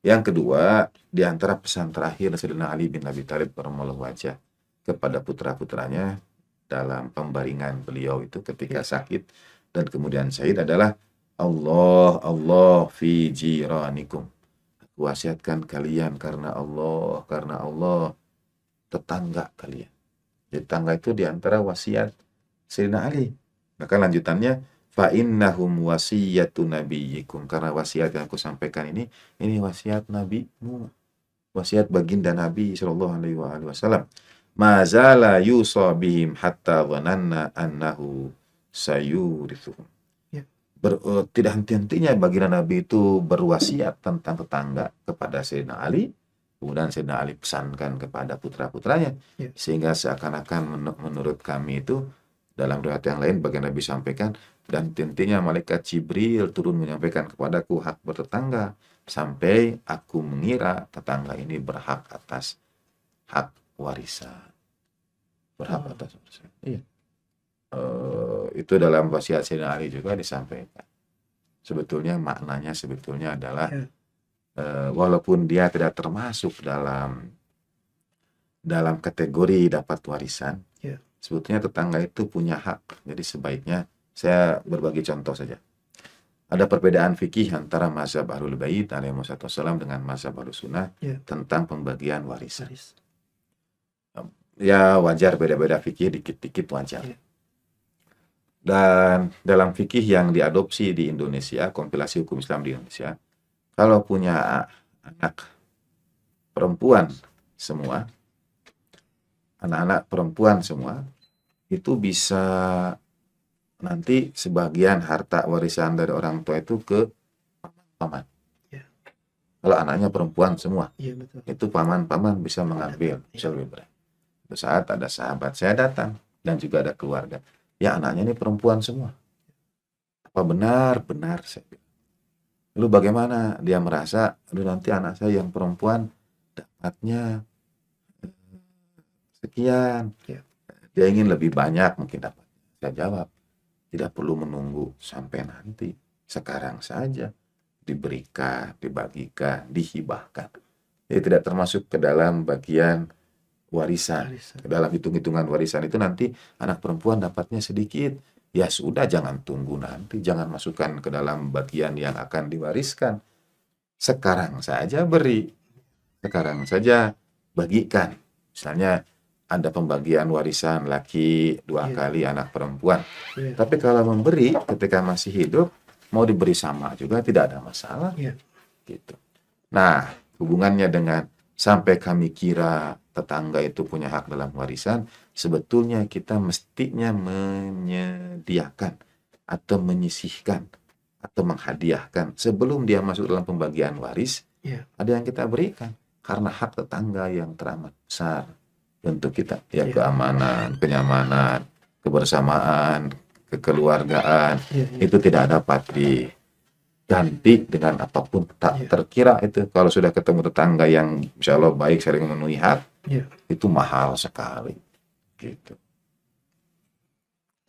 yang kedua, di antara pesan terakhir Sayyidina Ali bin Abi Thalib radhiyallahu wajah kepada putra-putranya dalam pembaringan beliau itu ketika sakit dan kemudian syahid adalah Allah fi jiranikum. Aku wasiatkan kalian karena Allah tetangga kalian. Jadi tetangga itu di antara wasiat Sayyidina Ali. Maka lanjutannya fa innahum wasiyatu nabiyyikum, karena wasiat yang aku sampaikan ini wasiat nabimu, wasiat baginda Nabi sallallahu alaihi wasallam. Mazala yusa bihim hatta dhananna annahu sayurithuhum. Tidak henti-hentinya baginda Nabi itu berwasiat tentang tetangga kepada Sayyidina Ali. Kemudian Sayyidina Ali pesankan kepada putra-putranya. Sehingga seakan-akan menurut kami itu, dalam riwayat yang lain baginda Nabi sampaikan, dan tentunya malaikat Jibril turun menyampaikan kepadaku hak bertetangga, sampai aku mengira tetangga ini berhak atas hak warisan. Berhak atas warisan. Iya. Itu dalam wasiat Sayyidina Ali juga disampaikan. Sebetulnya maknanya adalah walaupun dia tidak termasuk dalam kategori dapat warisan, sebetulnya tetangga itu punya hak. Jadi sebaiknya, saya berbagi contoh saja. Ada perbedaan fikih antara mazhab Ahlul Bait alaihi wassalam dengan mazhab Ahlus Sunnah tentang pembagian warisan. Ya wajar beda-beda fikih, dikit-dikit wajar. Dan dalam fikih yang diadopsi di Indonesia, kompilasi hukum Islam di Indonesia, kalau punya anak perempuan semua, anak-anak perempuan semua, itu bisa nanti sebagian harta warisan dari orang tua itu ke paman. Kalau anaknya perempuan semua, itu paman-paman bisa mengambil, bisa lebih berat. Suatu saat ada sahabat saya datang dan juga ada keluarga, ya anaknya ini perempuan semua. Apa benar? Benar, saya bilang. Lalu bagaimana? Dia merasa, nanti anak saya yang perempuan dapatnya sekian. Dia ingin lebih banyak mungkin dapat. Saya jawab, tidak perlu menunggu sampai nanti. Sekarang saja diberikan, dibagikan, dihibahkan. Jadi tidak termasuk ke dalam bagian warisan. Dalam hitung-hitungan warisan itu nanti anak perempuan dapatnya sedikit, ya sudah, jangan tunggu nanti, jangan masukkan ke dalam bagian yang akan diwariskan. Sekarang saja beri, sekarang saja bagikan. Misalnya ada pembagian warisan laki 2 Iya. kali, anak perempuan. Iya. Tapi kalau memberi ketika masih hidup, mau diberi sama juga tidak ada masalah. Iya. Gitu. Nah, hubungannya dengan sampai kami kira tetangga itu punya hak dalam warisan, sebetulnya kita mestinya menyediakan atau menyisihkan atau menghadiahkan sebelum dia masuk dalam pembagian waris. Iya. Ada yang kita berikan karena hak tetangga yang teramat besar untuk kita, ya Iya. keamanan, kenyamanan, kebersamaan, kekeluargaan, Iya. itu tidak dapat diganti dengan apapun. Tak Iya. terkira itu kalau sudah ketemu tetangga yang insya Allah baik, saling memenuhi hak, Iya. itu mahal sekali gitu.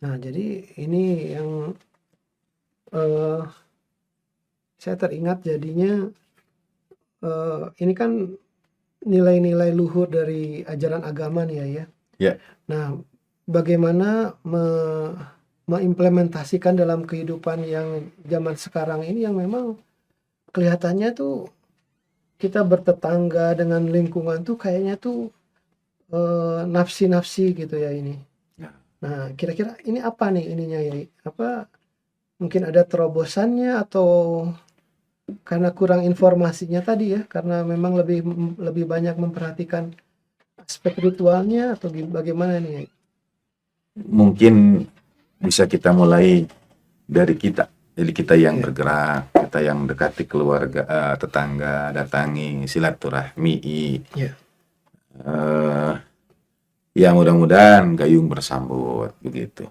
Nah, jadi ini yang saya teringat jadinya ini kan nilai-nilai luhur dari ajaran agama nih ya. Ya. Nah, bagaimana mengimplementasikan dalam kehidupan yang zaman sekarang ini yang memang kelihatannya tuh kita bertetangga dengan lingkungan tuh kayaknya tuh nafsi-nafsi gitu ya ini. Ya. Nah, kira-kira ini apa nih ininya ya? Apa mungkin ada terobosannya atau karena kurang informasinya tadi ya? Karena memang lebih banyak memperhatikan aspek ritualnya atau bagaimana nih? Mungkin bisa kita mulai dari kita. Jadi kita yang Ya. bergerak, kita yang dekati keluarga, tetangga, datangi, silaturahmi. Ya. Ya mudah-mudahan gayung bersambut begitu.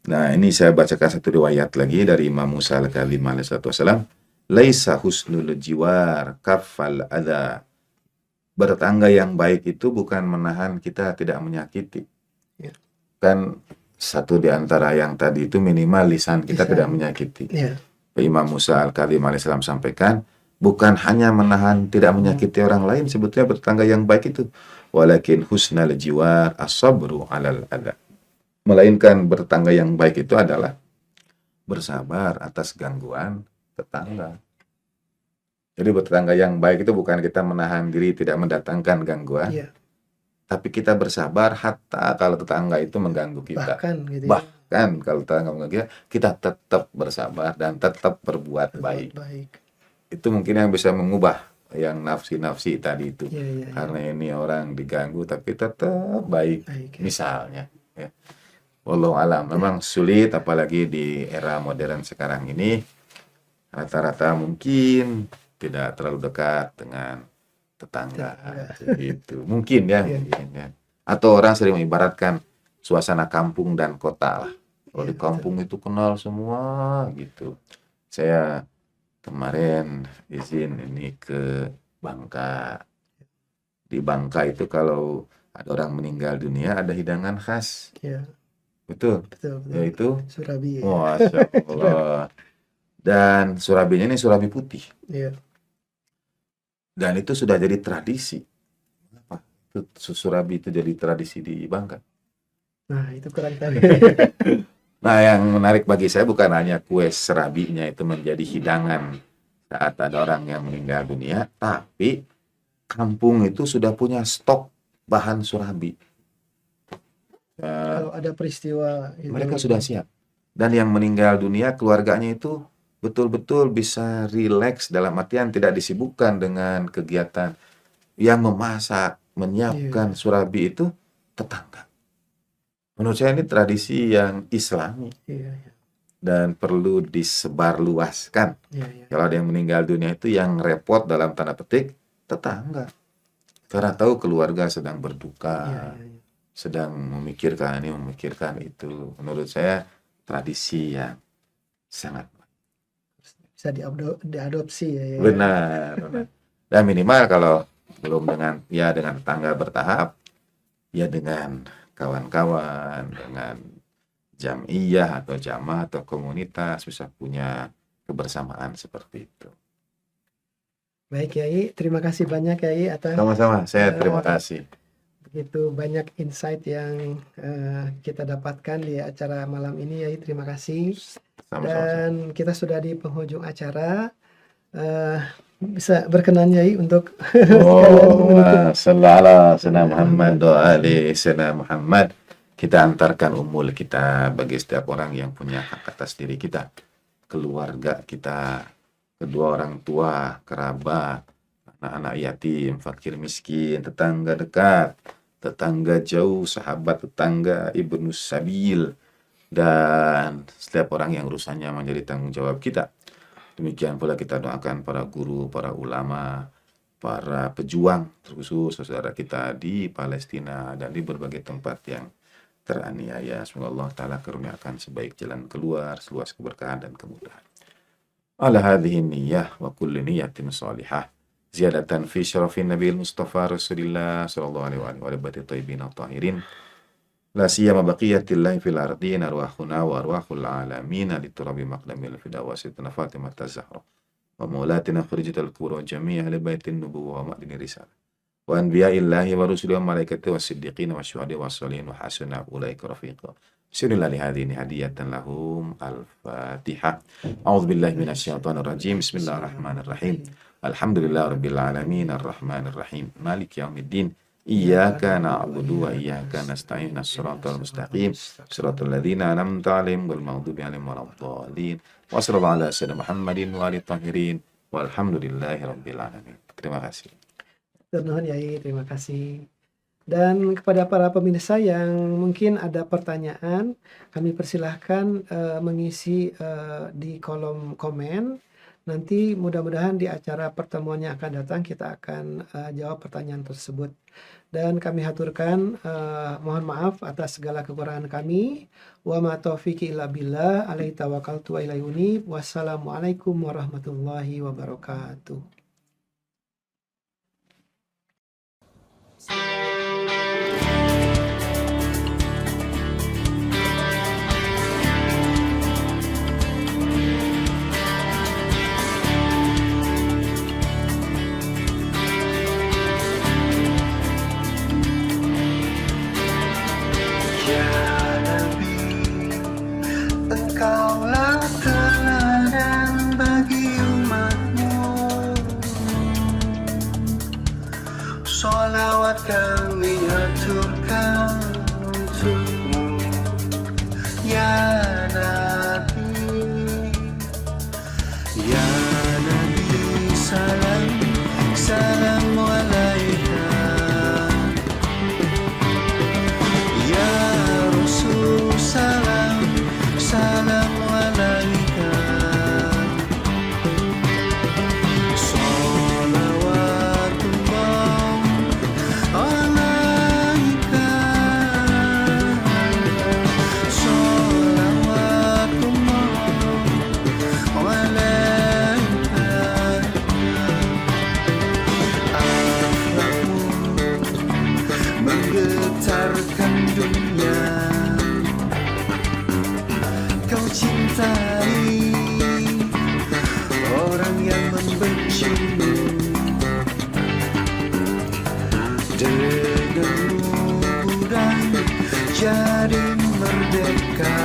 Nah, ini saya bacakan satu riwayat lagi dari Imam Musa al-Kalim alaihi wassalam. Laisa husnul jiwar kafal adha. Bertetangga yang baik itu bukan menahan kita tidak menyakiti. Ya. Kan satu di antara yang tadi itu minimal lisan kita Lisan. tidak menyakiti. Ya. Imam Musa al-Kalim alaihissalam sampaikan, bukan hanya menahan tidak menyakiti orang lain, sebetulnya bertetangga yang baik itu, walakin husnal jiwar as-sabru alal adha. Melainkan bertetangga yang baik itu adalah bersabar atas gangguan tetangga. Jadi bertetangga yang baik itu bukan kita menahan diri tidak mendatangkan gangguan, Ya. tapi kita bersabar hatta kalau tetangga itu mengganggu kita. Bahkan gitu ya. Bahkan kalau tetangga mengganggu kita tetap bersabar dan tetap berbuat baik. Itu mungkin yang bisa mengubah yang nafsi-nafsi tadi itu. Ya, ya, ya. Karena ini orang diganggu tapi tetap baik. Baik, ya. Misalnya. Ya. Wallahu alam. Memang sulit apalagi di era modern sekarang ini. Rata-rata mungkin tidak terlalu dekat dengan tetangga. Gitu. Mungkin ya. Iya. Mungkin, ya. Atau orang sering mengibaratkan suasana kampung dan kota lah. Kalau Iya, di kampung itu kenal semua gitu. Saya kemarin izin ini ke Bangka. Di Bangka itu kalau ada orang meninggal dunia ada hidangan khas. Ya, Betul. betul. Yaitu Surabi. Ya. Masya Allah. Dan surabinya ini surabi putih. Ya. Dan itu sudah jadi tradisi. Apa? Itu surabi itu jadi tradisi di Bangka. Nah, itu kurang tahu. Nah, yang menarik bagi saya bukan hanya kue serabinya itu menjadi hidangan saat ada orang yang meninggal dunia, tapi kampung itu sudah punya stok bahan surabi. Kalau ada peristiwa itu. Mereka sudah siap. Dan yang meninggal dunia, keluarganya itu betul-betul bisa rileks dalam artian tidak disibukkan dengan kegiatan yang memasak, menyiapkan surabi itu tetangga. Menurut saya ini tradisi yang Islami Iya, iya. dan perlu disebarluaskan. Iya, iya. Kalau ada yang meninggal dunia itu yang repot dalam tanda petik tetangga. Karena tahu keluarga sedang berduka, Iya, iya, iya. sedang memikirkan ini, memikirkan itu. Menurut saya tradisi yang sangat Bisa diadopsi ya. Ya. benar. Benar. Dan minimal kalau belum dengan tetangga bertahap, ya dengan kawan-kawan, dengan jam'iyah atau jamaah atau komunitas bisa punya kebersamaan seperti itu. Baik Yai, terima kasih banyak Yai atas Sama-sama, saya terima kasih. Begitu banyak insight yang kita dapatkan di acara malam ini, Yai. Terima kasih. Sama-sama. Dan kita sudah di penghujung acara. Bisa berkenan, Yai, untuk sekalian menutup. Sallallahu alaihi Muhammad wa ali sayyidina Muhammad. Kita antarkan umul kita bagi setiap orang yang punya hak atas diri kita, keluarga kita, kedua orang tua, kerabat, anak-anak yatim, fakir miskin, tetangga dekat, tetangga jauh, sahabat tetangga, ibnu sabil, dan setiap orang yang urusannya menjadi tanggung jawab kita. Demikian pula kita doakan para guru, para ulama, para pejuang, terkhusus saudara kita di Palestina dan di berbagai tempat yang teraniaya. Semoga Allah Ta'ala karuniakan sebaik jalan keluar, seluas keberkahan dan kemudahan. Ala hadhihi niyyah wa kulli niyyatin salihah ziyadatan fi syarafin Nabil Mustafa Rasulillah sallallahu alaihi wa alihi thayyibin tahirin la siyama baqiyatillahi fil ardin arwahuna wa arwahul alamin liturabi maqdamil fidawasitna Fatimah az-Zahra wa maulatina khurijatul qura jami'a li baitin nubuwah wa ma'dini risalah wa anbiya'illahi wa rusulihi wa malaikatihi wa siddiqina wa syuhada'i wa salihin wa hasuna ulaika rafiqa. Bismillah hadhihi hadiyatan lahum. Al-Fatihah. A'udzu billahi minasyaitonir rajim. Bismillahirrahmanirrahim. Alhamdulillahirabbil alamin arrahmanir rahim maliki yaumiddin. Iyyaka na'budu wa iyyaka nasta'in. Shiratal mustaqim. Shiratal ladzina an'amta 'alaihim ghairil maghdubi 'alaihim waladdallin. Wa sallallahu ala sayyidina Muhammadin wa alihi tahirin. Walhamdulillahirabbil alamin. Terima kasih. Nuhun, Yai, terima kasih. Dan kepada para pemirsa yang mungkin ada pertanyaan, kami persilahkan mengisi di kolom komen. Nanti mudah-mudahan di acara pertemuan yang akan datang kita akan jawab pertanyaan tersebut. Dan kami haturkan mohon maaf atas segala kekurangan kami. Wa ma taufiqi illa billah, alaihi tawakkaltu wa ilaihi unib. Wassalamualaikum warahmatullahi wabarakatuh. Ya Nabi, engkaulah teladan bagi umatmu. Sholawat kami aturkan untukmu, Ya Nabi. Ya Nabi, salam, salam alaika. Ya Rasul, salam, salam alaika. Salawatullah alaika. Salawatullah alaika. Akhlakmu menggetarkan dunia. Kau cintai orang yang membencimu. Denganmu budak jadi merdeka.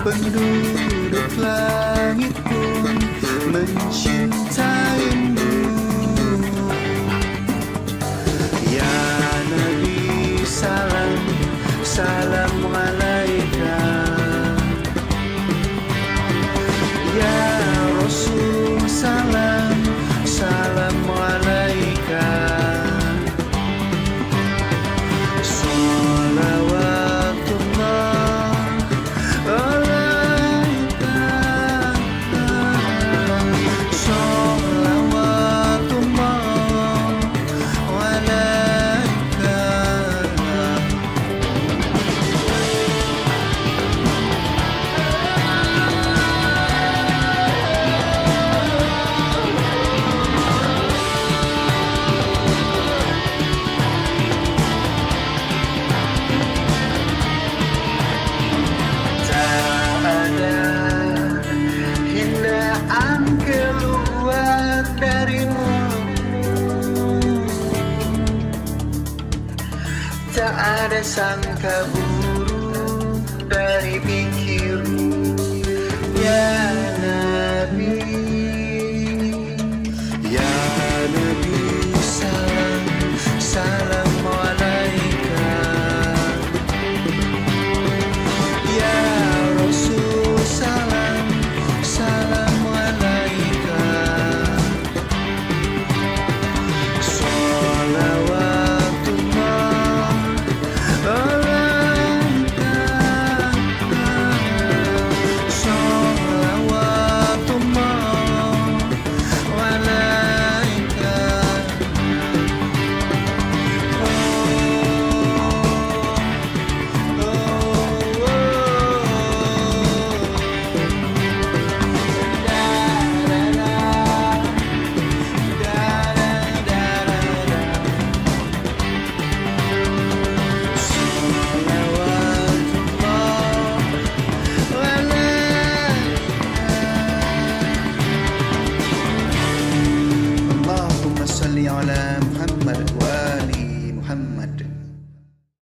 Penduduk langit pun mencintaimu. Ya Nabi, salam, salam alaika. Ya Rasul, salam, salam alaika. Salawatullah alaika. Salawatullah ada sangka buruk dari pikiran